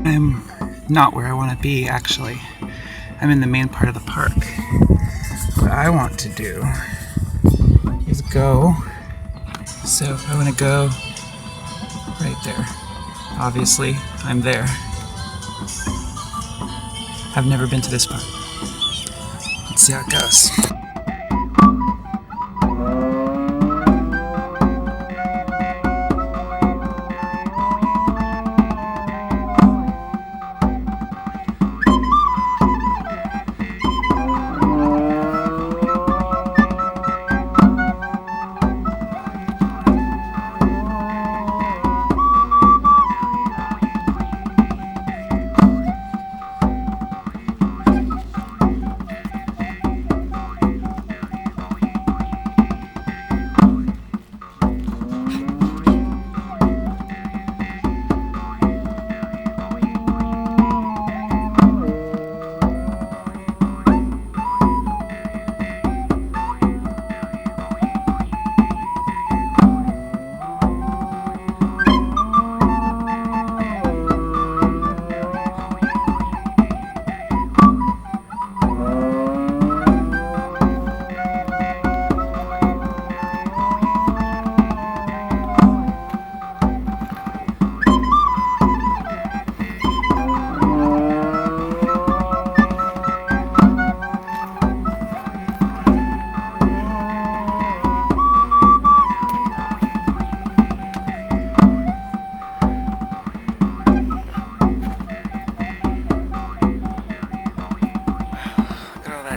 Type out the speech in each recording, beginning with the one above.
I'm not where I want to be, actually. I'm in the main part of the park. What I want to do is go. So I want to go right there. Obviously, I'm there. I've never been to this part. Let's see how it goes.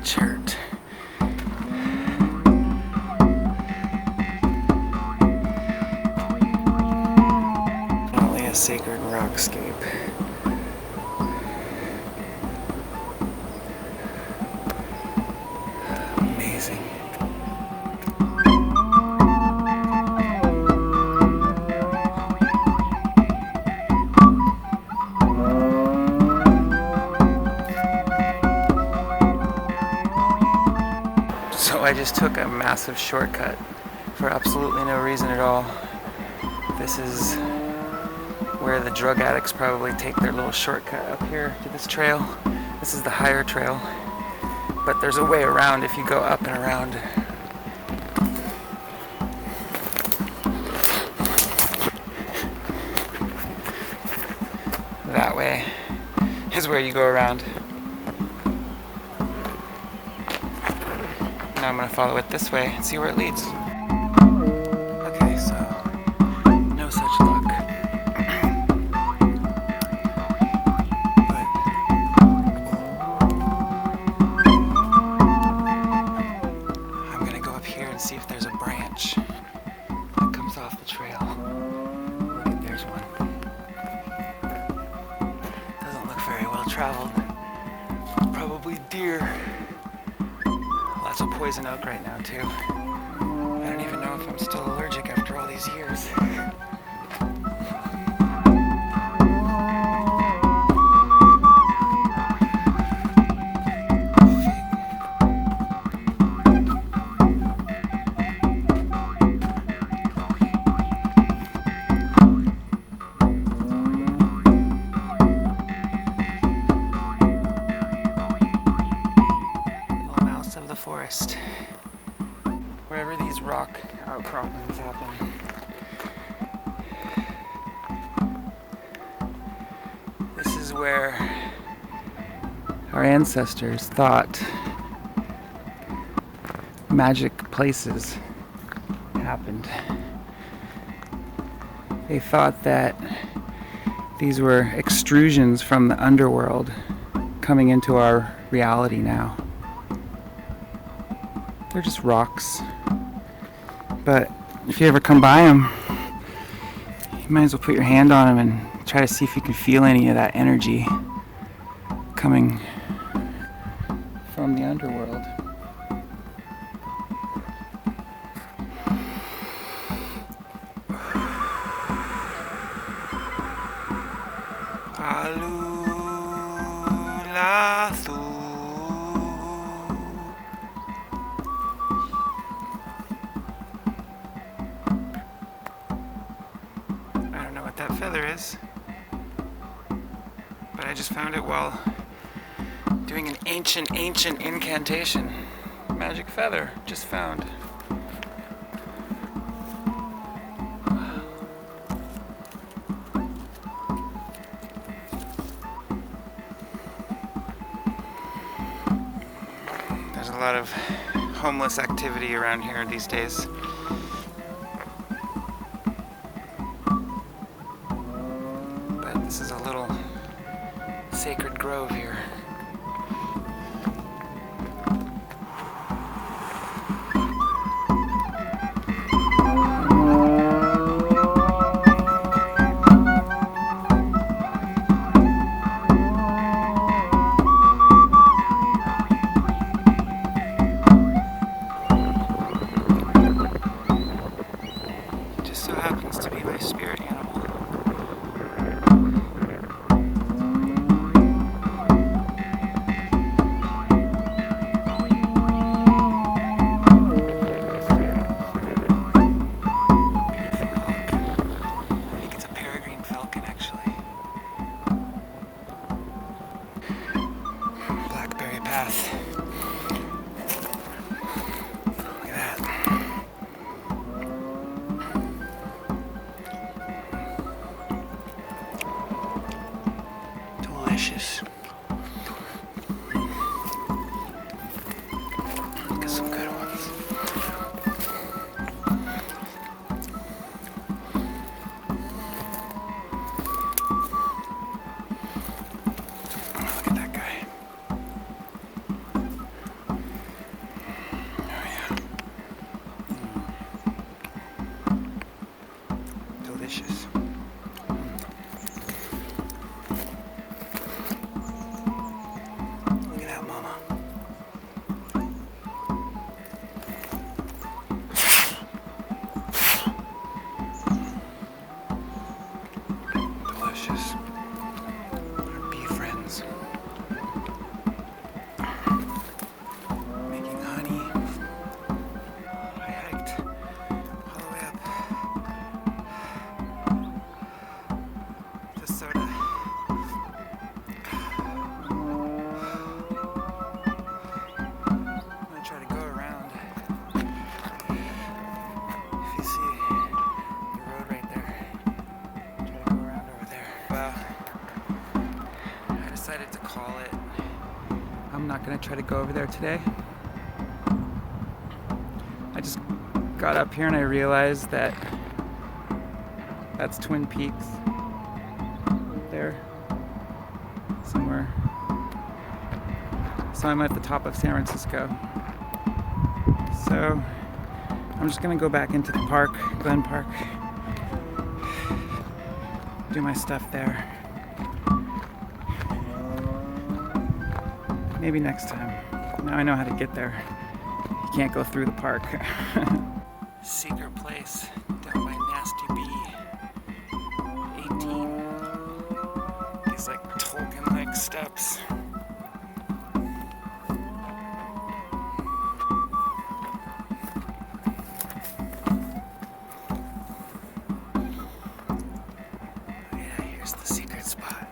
Chart. Definitely a sacred rockscape. Amazing. So I just took a massive shortcut for absolutely no reason at all. This is where the drug addicts probably take their little shortcut up here to this trail. This is the higher trail, but there's a way around if you go up and around. That way is where you go around. Now I'm going to follow it this way and see where it leads. Okay, so branch that comes off the trail. Look, there's one. Doesn't look very well traveled. Probably deer. Lots of poison oak right now too. I don't even know if I'm still allergic after all these years. Forest, wherever these rock outcroppings happen. This is where our ancestors thought magic places happened. They thought that these were extrusions from the underworld coming into our reality now. They're just rocks. But if you ever come by them, you might as well put your hand on them and try to see if you can feel any of that energy coming from the underworld. That feather is, but I just found it while doing an ancient incantation. Magic feather, just found. There's a lot of homeless activity around here these days. This is a little sacred grove here. It just so happens to be my spirit animal. Path. Look at that. Delicious. Look at some good ones. Look at that guy. Delicious. Look at that mama. Delicious. Our bee friends. Making honey. I hiked all the way up. Soda. I'm gonna try to go around. If you see the road right there, try to go around over there. Well, I decided to call it. I'm not gonna try to go over there today. I just got up here and I realized that that's Twin Peaks. There somewhere. So I'm at the top of San Francisco. So I'm just gonna go back into the park, Glen Park, do my stuff there. Maybe next time. Now I know how to get there. You can't go through the park. Secret place down by Nasty B. 18. These like Tolkien-like steps. Yeah, here's the secret spot.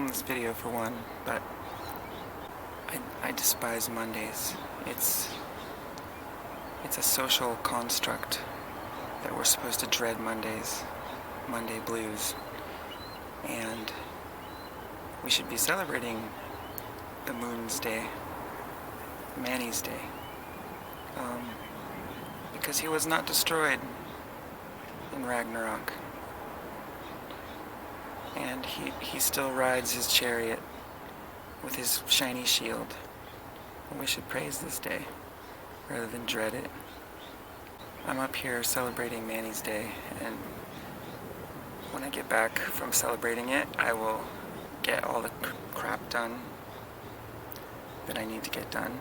film this video for one, but I despise Mondays. It's a social construct that we're supposed to dread Mondays. Monday blues. And we should be celebrating the moon's day, Máni's day, because he was not destroyed in Ragnarok. And he still rides his chariot with his shiny shield. And we should praise this day rather than dread it. I'm up here celebrating Máni's day, and when I get back from celebrating it, I will get all the crap done that I need to get done,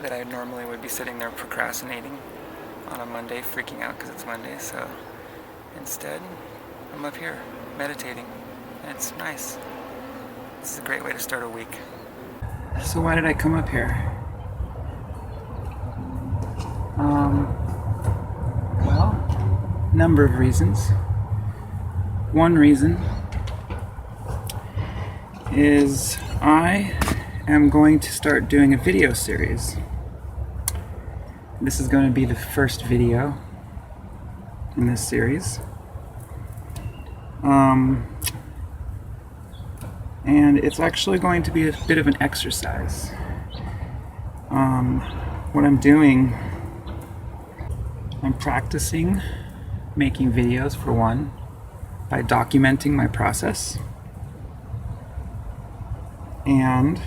that I normally would be sitting there procrastinating on a Monday, freaking out because it's Monday. So instead, I'm up here meditating, and it's nice. This is a great way to start a week. So why did I come up here? Well, number of reasons. One reason is I am going to start doing a video series. This is going to be the first video in this series. And it's actually going to be a bit of an exercise. What I'm doing, I'm practicing making videos, for one, by documenting my process. And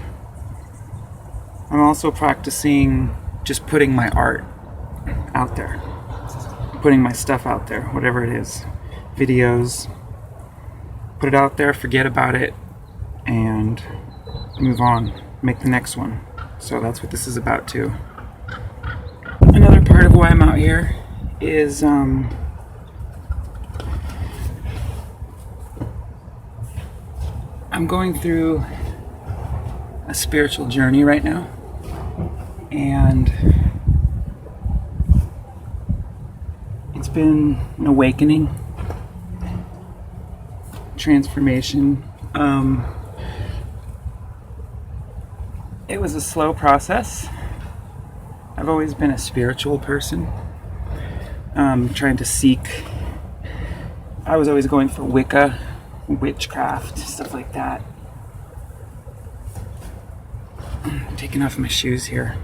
I'm also practicing just putting my art out there, putting my stuff out there, whatever it is, videos, put it out there, forget about it, and move on, make the next one. So that's what this is about too. Another part of why I'm out here is I'm going through a spiritual journey right now, and it's been an awakening, transformation. It was a slow process. I've always been a spiritual person, trying to seek. I was always going for Wicca, witchcraft, stuff like that. I'm taking off my shoes here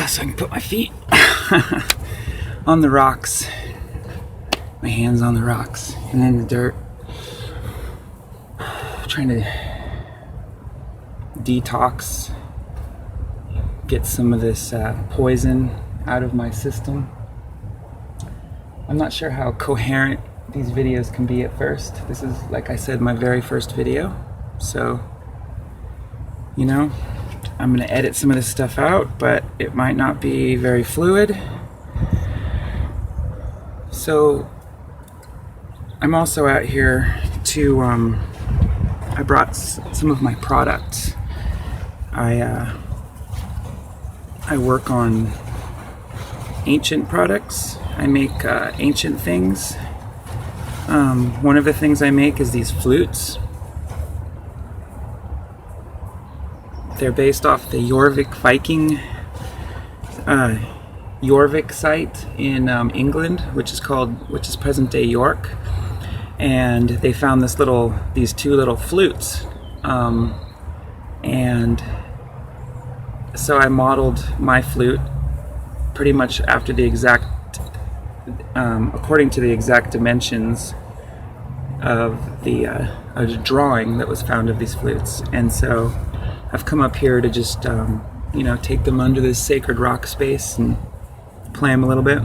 so I can put my feet on the rocks, my hands on the rocks and in the dirt. Trying to detox, get some of this poison out of my system. I'm not sure how coherent these videos can be at first. This is, like I said, my very first video, so you know, I'm gonna edit some of this stuff out, but it might not be very fluid. So I'm also out here to I brought some of my products. I work on ancient products. I make ancient things. One of the things I make is these flutes. They're based off the Viking Jorvik site in England, which is present day York. And they found these two little flutes, and so I modeled my flute pretty much after the exact, according to the exact dimensions of the drawing that was found of these flutes. And so I've come up here to just take them under this sacred rock space and play them a little bit.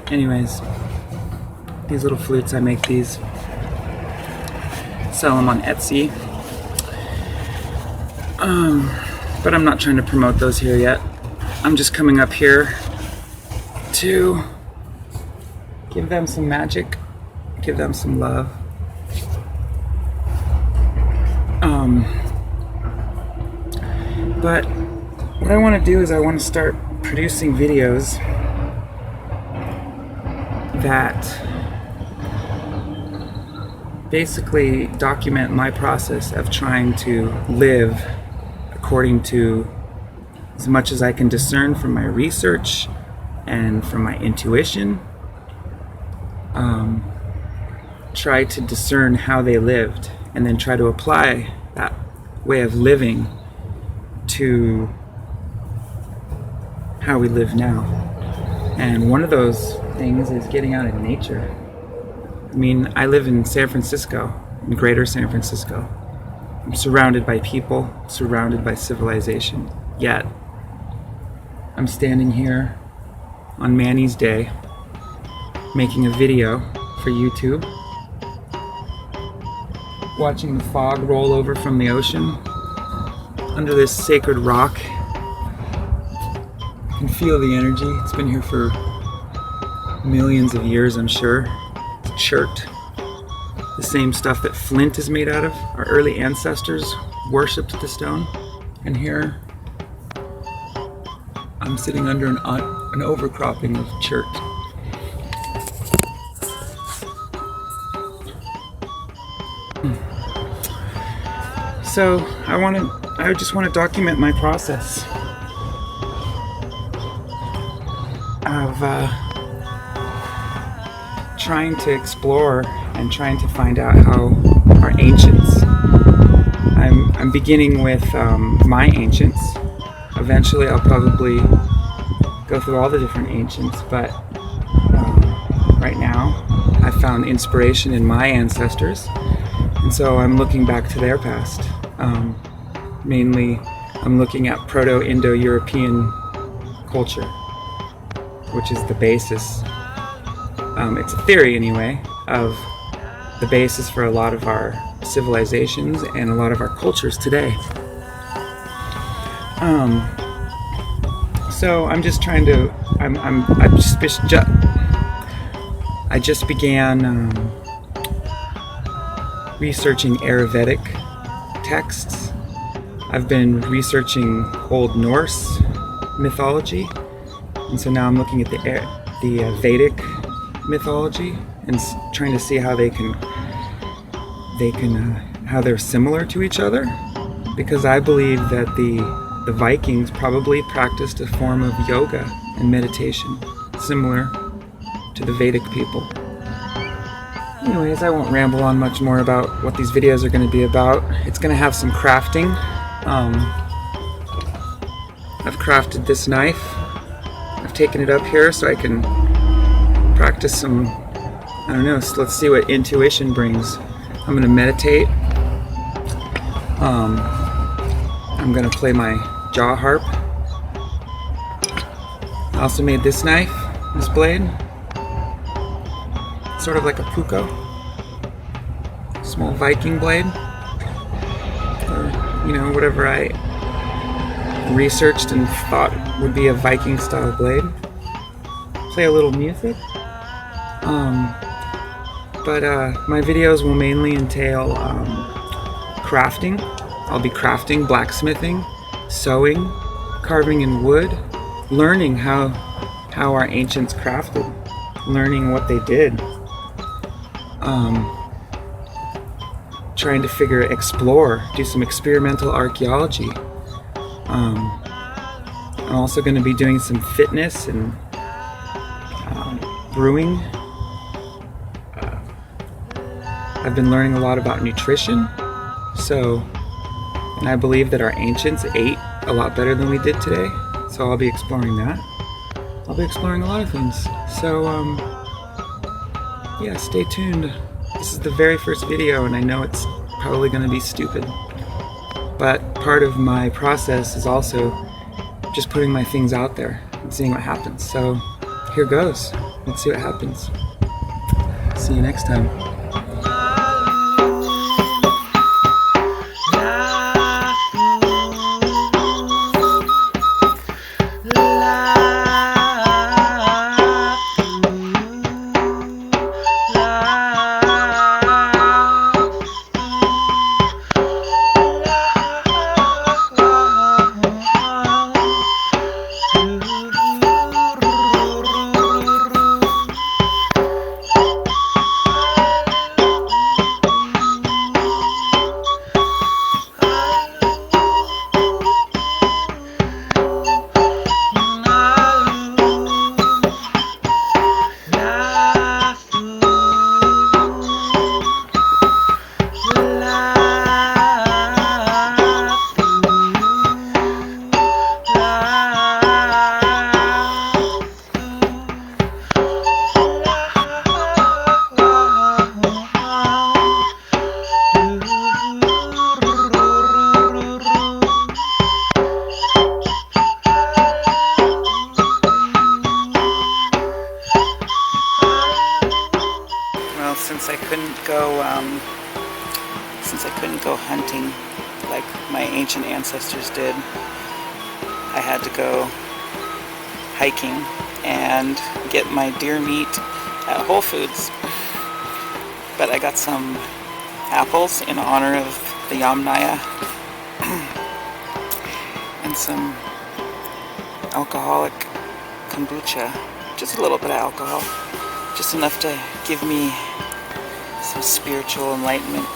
Anyways, these little flutes, I make these, sell them on Etsy, but I'm not trying to promote those here yet. I'm just coming up here to give them some magic, give them some love. But what I want to do is I want to start producing videos that basically document my process of trying to live according to, as much as I can discern from my research and from my intuition, try to discern how they lived and then try to apply that way of living to how we live now. And one of those things is getting out in nature. I mean, I live in San Francisco, in greater San Francisco. I'm surrounded by people, surrounded by civilization. Yet, I'm standing here on Máni's day, making a video for YouTube, watching the fog roll over from the ocean under this sacred rock. I can feel the energy. It's been here for millions of years, I'm sure. It's chert. The same stuff that flint is made out of. Our early ancestors worshipped the stone. And here, I'm sitting under an overcropping of chert. So I just want to document my process of trying to explore and trying to find out how our ancients. I'm beginning with my ancients. Eventually, I'll probably go through all the different ancients, but right now, I found inspiration in my ancestors, and so I'm looking back to their past. Mainly, I'm looking at Proto-Indo-European culture, which is the basis. It's a theory, anyway, of the basis for a lot of our civilizations and a lot of our cultures today. So I'm just trying to. I just began researching Ayurvedic texts. I've been researching Old Norse mythology, and so now I'm looking at the Vedic mythology and trying to see how how they're similar to each other, because I believe that the Vikings probably practiced a form of yoga and meditation similar to the Vedic people. Anyways, I won't ramble on much more about what these videos are going to be about. It's going to have some crafting. I've crafted this knife. I've taken it up here so I can practice some, I don't know, so let's see what intuition brings. I'm going to meditate. I'm going to play my jaw harp. I also made this knife, this blade. Sort of like a puko. Small Viking blade. Or, you know, whatever I researched and thought would be a Viking style blade. Play a little music. But my videos will mainly entail crafting. I'll be crafting, blacksmithing, sewing, carving in wood, learning how our ancients crafted, learning what they did. Trying to explore, do some experimental archaeology. I'm also going to be doing some fitness and brewing. I've been learning a lot about nutrition, and I believe that our ancients ate a lot better than we did today, so I'll be exploring that. I'll be exploring a lot of things, so yeah, stay tuned. This is the very first video, and I know it's probably going to be stupid, but part of my process is also just putting my things out there and seeing what happens. So here goes. Let's see what happens. See you next time. since I couldn't go hunting like my ancient ancestors did, I had to go hiking and get my deer meat at Whole Foods. But I got some apples in honor of the Yamnaya and some alcoholic kombucha, just a little bit of alcohol, just enough to give me some spiritual enlightenment